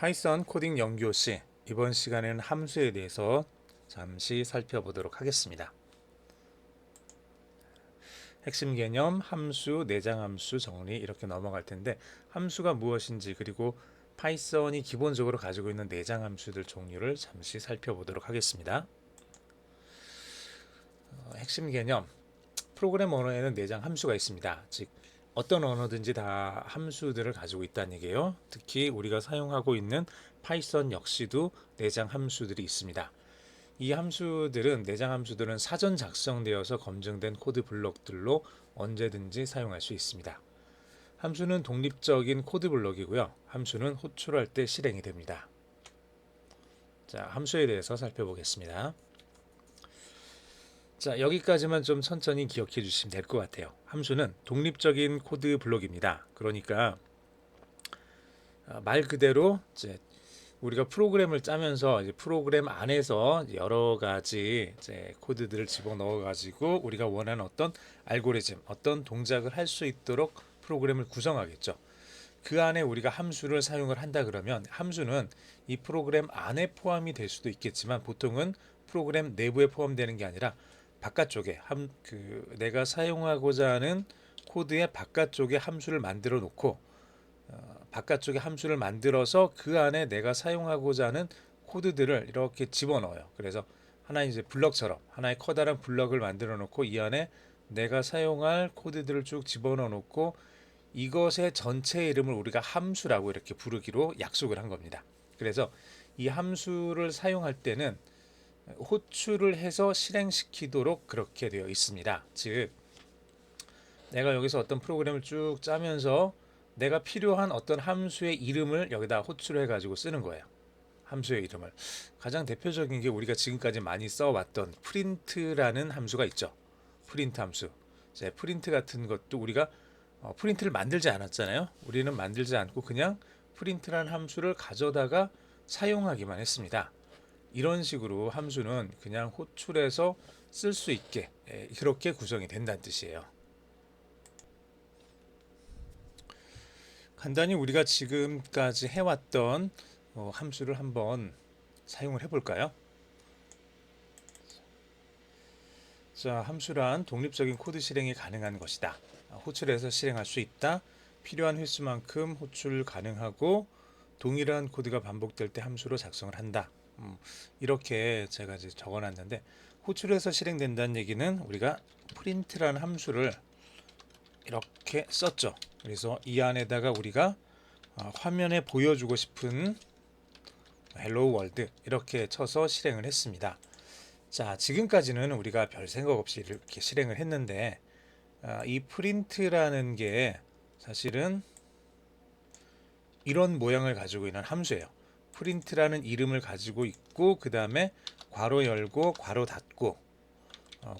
파이썬 코딩 연구시 이번 시간에는 함수에 대해서 잠시 살펴보도록 하겠습니다. 핵심 개념, 함수, 내장 함수 정리 이렇게 넘어갈 텐데 함수가 무엇인지 그리고 파이썬이 기본적으로 가지고 있는 내장 함수들 종류를 잠시 살펴보도록 하겠습니다. 핵심 개념, 프로그램 언어에는 내장 함수가 있습니다. 즉 어떤 언어든지 다 함수들을 가지고 있다는 얘기예요. 특히 우리가 사용하고 있는 파이썬 역시도 내장 함수들이 있습니다. 이 함수들은 내장 함수들은 사전 작성되어서 검증된 코드 블록들로 언제든지 사용할 수 있습니다. 함수는 독립적인 코드 블록이고요. 함수는 호출할 때 실행이 됩니다. 자, 함수에 대해서 살펴보겠습니다. 자, 여기까지만 좀 천천히 기억해 주시면 될 것 같아요. 함수는 독립적인 코드 블록입니다. 그러니까 말 그대로 이제 우리가 프로그램을 짜면서 이제 프로그램 안에서 여러 가지 이제 코드들을 집어넣어 가지고 우리가 원하는 어떤 알고리즘, 어떤 동작을 할 수 있도록 프로그램을 구성하겠죠. 그 안에 우리가 함수를 사용을 한다 그러면 함수는 이 프로그램 안에 포함이 될 수도 있겠지만 보통은 프로그램 내부에 포함되는 게 아니라 바깥쪽에 내가 사용하고자 하는 코드의 바깥쪽에 함수를 만들어 놓고 바깥쪽에 함수를 만들어서 그 안에 내가 사용하고자 하는 코드들을 이렇게 집어넣어요. 그래서 하나의 이제 블럭처럼 하나의 커다란 블럭을 만들어 놓고 이 안에 내가 사용할 코드들을 쭉 집어넣어 놓고 이것의 전체 이름을 우리가 함수라고 이렇게 부르기로 약속을 한 겁니다. 그래서 이 함수를 사용할 때는 호출을 해서 실행시키도록 그렇게 되어 있습니다. 즉 내가 여기서 어떤 프로그램을 쭉 짜면서 내가 필요한 어떤 함수의 이름을 여기다 호출해 가지고 쓰는 거예요. 함수의 이름을 가장 대표적인 게 우리가 지금까지 많이 써왔던 프린트라는 함수가 있죠. 프린트 함수. 이제 프린트 같은 것도 우리가 프린트를 만들지 않았잖아요. 우리는 만들지 않고 그냥 프린트라는 함수를 가져다가 사용하기만 했습니다. 이런 식으로 함수는 그냥 호출해서 쓸 수 있게 그렇게 구성이 된다는 뜻이에요. 간단히 우리가 지금까지 해왔던 함수를 한번 사용을 해볼까요? 자, 함수란 독립적인 코드 실행이 가능한 것이다. 호출해서 실행할 수 있다. 필요한 횟수만큼 호출 가능하고 동일한 코드가 반복될 때 함수로 작성을 한다. 이렇게 제가 이제 적어놨는데 호출해서 실행된다는 얘기는 우리가 프린트라는 함수를 이렇게 썼죠. 그래서 이 안에다가 우리가 화면에 보여주고 싶은 헬로 월드 이렇게 쳐서 실행을 했습니다. 자, 지금까지는 우리가 별 생각 없이 이렇게 실행을 했는데 이 프린트라는 게 사실은 이런 모양을 가지고 있는 함수예요. 프린트라는 이름을 가지고 있고 그 다음에 괄호 열고 괄호 닫고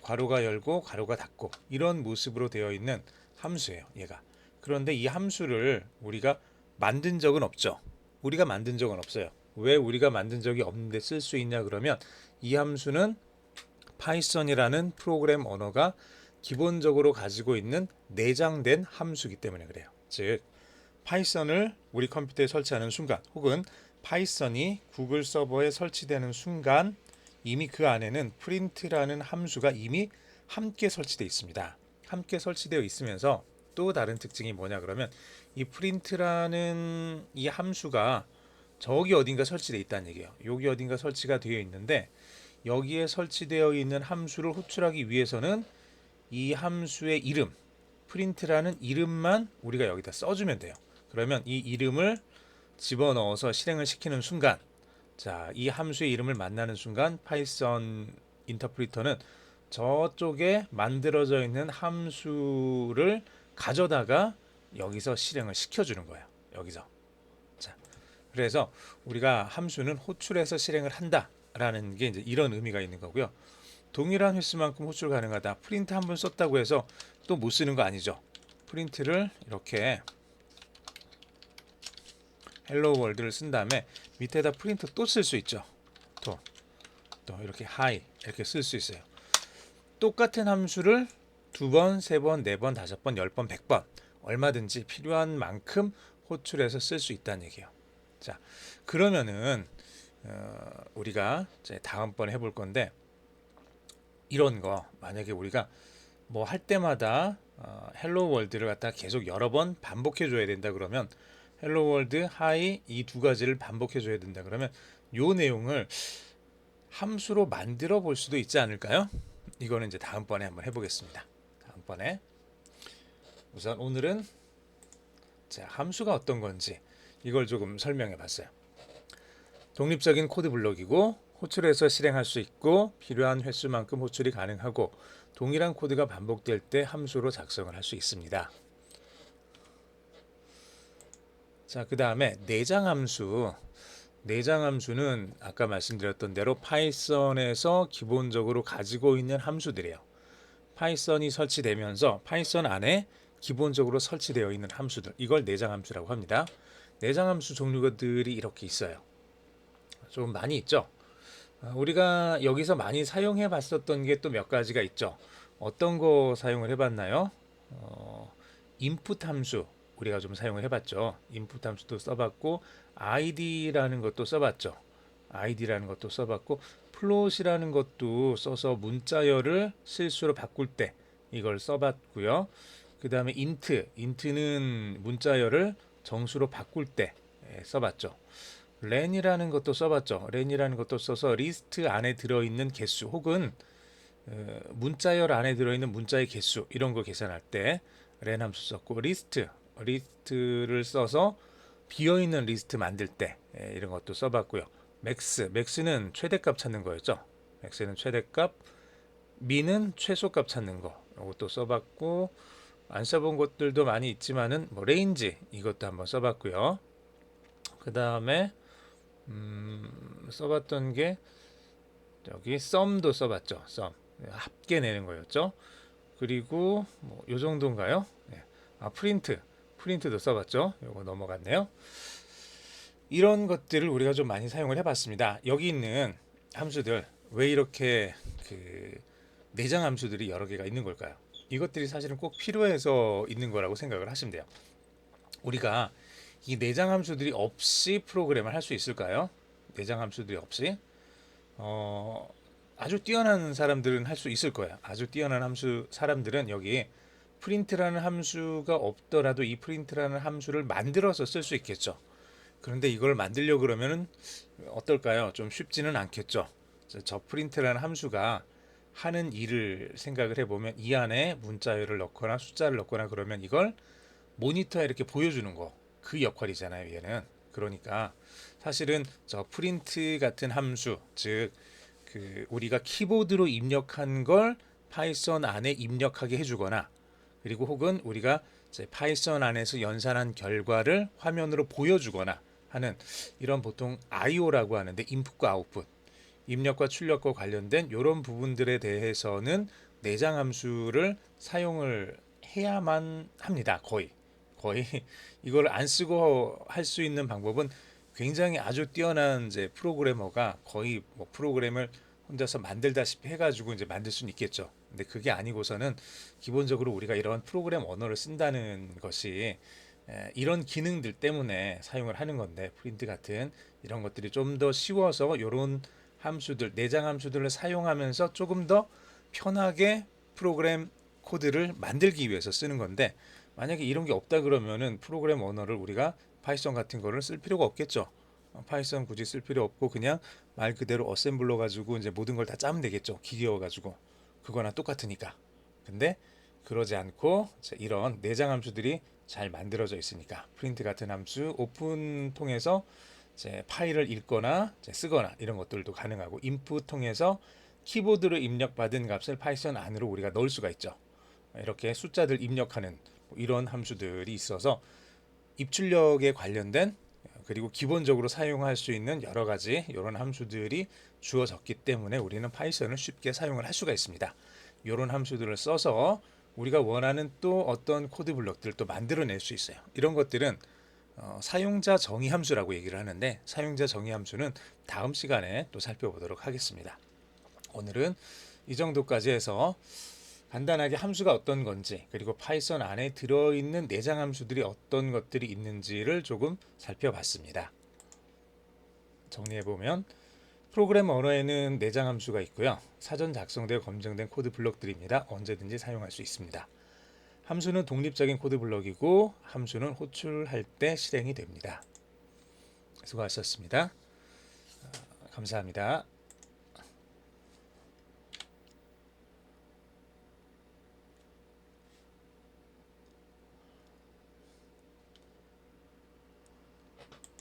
괄호가 열고 괄호가 닫고 이런 모습으로 되어 있는 함수예요. 얘가. 그런데 이 함수를 우리가 만든 적은 없죠. 우리가 만든 적은 없어요. 왜 우리가 만든 적이 없는데 쓸 수 있냐 그러면 이 함수는 파이썬이라는 프로그램 언어가 기본적으로 가지고 있는 내장된 함수이기 때문에 그래요. 즉 파이썬을 우리 컴퓨터에 설치하는 순간 혹은 파이썬이 구글 서버에 설치되는 순간 이미 그 안에는 프린트라는 함수가 이미 함께 설치되어 있습니다. 함께 설치되어 있으면서 또 다른 특징이 뭐냐 그러면 이 프린트라는 이 함수가 저기 어딘가 설치되어 있다는 얘기예요. 여기 어딘가 설치가 되어 있는데 여기에 설치되어 있는 함수를 호출하기 위해서는 이 함수의 이름, 프린트라는 이름만 우리가 여기다 써주면 돼요. 그러면 이 이름을 집어넣어서 실행을 시키는 순간 자, 이 함수의 이름을 만나는 순간 파이썬 인터프리터는 저쪽에 만들어져 있는 함수를 가져다가 여기서 실행을 시켜주는 거예요. 여기서. 자, 그래서 우리가 함수는 호출해서 실행을 한다라는 게 이제 이런 의미가 있는 거고요. 동일한 횟수만큼 호출 가능하다. 프린트 한 번 썼다고 해서 또 못 쓰는 거 아니죠. 프린트를 이렇게 헬로 월드를 쓴 다음에 밑에다 프린트 또 쓸 수 있죠. 또 이렇게 하이 이렇게 쓸 수 있어요. 똑같은 함수를 두 번, 세 번, 네 번, 다섯 번, 10번, 100번 얼마든지 필요한 만큼 호출해서 쓸 수 있다는 얘기예요. 자, 그러면은 우리가 이제 다음번에 해볼 건데, 이런 거 만약에 우리가 뭐 할 때마다 헬로 월드를 갖다 계속 여러 번 반복해 줘야 된다 그러면, 헬로 월드, 하이 이 두 가지를 반복해 줘야 된다 그러면 요 내용을 함수로 만들어 볼 수도 있지 않을까요? 이거는 이제 다음번에 한번 해보겠습니다. 다음번에. 우선 오늘은 자, 함수가 어떤 건지 이걸 조금 설명해 봤어요. 독립적인 코드 블록이고 호출해서 실행할 수 있고 필요한 횟수만큼 호출이 가능하고 동일한 코드가 반복될 때 함수로 작성을 할 수 있습니다. 자, 그 다음에 내장 함수. 내장 함수는 아까 말씀드렸던 대로 파이썬에서 기본적으로 가지고 있는 함수들이에요. 파이썬이 설치되면서 파이썬 안에 기본적으로 설치되어 있는 함수들, 이걸 내장 함수라고 합니다. 내장 함수 종류들이 이렇게 있어요. 좀 많이 있죠. 우리가 여기서 많이 사용해 봤었던 게 또 몇 가지가 있죠. 어떤 거 사용을 해봤나요? 인풋 함수 우리가 좀 사용을 해봤죠. 인풋 함수도 써봤고 id라는 것도 써봤죠. id라는 것도 써봤고 플롯이라는 것도 써서 문자열을 실수로 바꿀 때 이걸 써봤고요. 그 다음에 int는 문자열을 정수로 바꿀 때 써봤죠. 렌이라는 것도 써봤죠. 렌이라는 것도 써서 리스트 안에 들어있는 개수 혹은 문자열 안에 들어있는 문자의 개수 이런 거 계산할 때 렌 함수 썼고, 리스트를 써서 비어있는 리스트 만들 때 이런 것도 써봤고요. 맥스는 최대값 찾는 거였죠. 맥스는 최대값, 미는 최소값 찾는 거 이것도 써봤고, 안 써본 것들도 많이 있지만은 뭐 레인지 이것도 한번 써봤고요. 그 다음에 써봤던 게 여기 썸도 써봤죠. 썸 합계 내는 거였죠. 그리고 뭐 요 정도인가요? 네. 프린트도 써봤죠. 요거 넘어갔네요. 이런 것들을 우리가 좀 많이 사용을 해봤습니다. 여기 있는 함수들 왜 이렇게 그 내장 함수들이 여러 개가 있는 걸까요? 이것들이 사실은 꼭 필요해서 있는 거라고 생각을 하시면 돼요. 우리가 이 내장 함수들이 없이 프로그램을 할 수 있을까요? 내장 함수들이 없이 아주 뛰어난 사람들은 할 수 있을 거예요. 아주 뛰어난 함수 사람들은 여기 프린트라는 함수가 없더라도 이 프린트라는 함수를 만들어서 쓸 수 있겠죠. 그런데 이걸 만들려고 그러면은 어떨까요? 좀 쉽지는 않겠죠. 저 프린트라는 함수가 하는 일을 생각을 해보면 이 안에 문자열을 넣거나 숫자를 넣거나 그러면 이걸 모니터에 이렇게 보여주는 거, 그 역할이잖아요, 얘는. 그러니까 사실은 저 프린트 같은 함수, 즉 그 우리가 키보드로 입력한 걸 파이썬 안에 입력하게 해주거나, 그리고 혹은 우리가 이제 파이썬 안에서 연산한 결과를 화면으로 보여주거나 하는 이런 보통 IO라고 하는데, 인풋과 아웃풋, 입력과 출력과 관련된 이런 부분들에 대해서는 내장 함수를 사용을 해야만 합니다. 거의 이걸 안 쓰고 할 수 있는 방법은 굉장히 아주 뛰어난 이제 프로그래머가 거의 뭐 프로그램을 혼자서 만들다시피 해가지고 이제 만들 수는 있겠죠. 근데 그게 아니고서는 기본적으로 우리가 이런 프로그램 언어를 쓴다는 것이 이런 기능들 때문에 사용을 하는 건데, 프린트 같은 이런 것들이 좀 더 쉬워서 이런 함수들, 내장 함수들을 사용하면서 조금 더 편하게 프로그램 코드를 만들기 위해서 쓰는 건데, 만약에 이런 게 없다 그러면은 프로그램 언어를 우리가 파이썬 같은 거를 쓸 필요가 없겠죠. 파이썬 굳이 쓸 필요 없고 그냥 말 그대로 어셈블러 가지고 이제 모든 걸 다 짜면 되겠죠. 기계어 가지고 그거나 똑같으니까. 근데 그러지 않고 이런 내장 함수들이 잘 만들어져 있으니까 프린트 같은 함수, 오픈 통해서 이제 파일을 읽거나 쓰거나 이런 것들도 가능하고, 인풋 통해서 키보드로 입력받은 값을 파이썬 안으로 우리가 넣을 수가 있죠. 이렇게 숫자들 입력하는 이런 함수들이 있어서 입출력에 관련된, 그리고 기본적으로 사용할 수 있는 여러 가지 이런 함수들이 주어졌기 때문에 우리는 파이썬을 쉽게 사용을 할 수가 있습니다. 이런 함수들을 써서 우리가 원하는 또 어떤 코드 블록들을 또 만들어낼 수 있어요. 이런 것들은 사용자 정의 함수라고 얘기를 하는데, 사용자 정의 함수는 다음 시간에 또 살펴보도록 하겠습니다. 오늘은 이 정도까지 해서 간단하게 함수가 어떤 건지, 그리고 파이썬 안에 들어있는 내장 함수들이 어떤 것들이 있는지를 조금 살펴봤습니다. 정리해 보면 프로그램 언어에는 내장 함수가 있고요. 사전 작성되어 검증된 코드 블록들입니다. 언제든지 사용할 수 있습니다. 함수는 독립적인 코드 블록이고 함수는 호출할 때 실행이 됩니다. 수고하셨습니다. 감사합니다.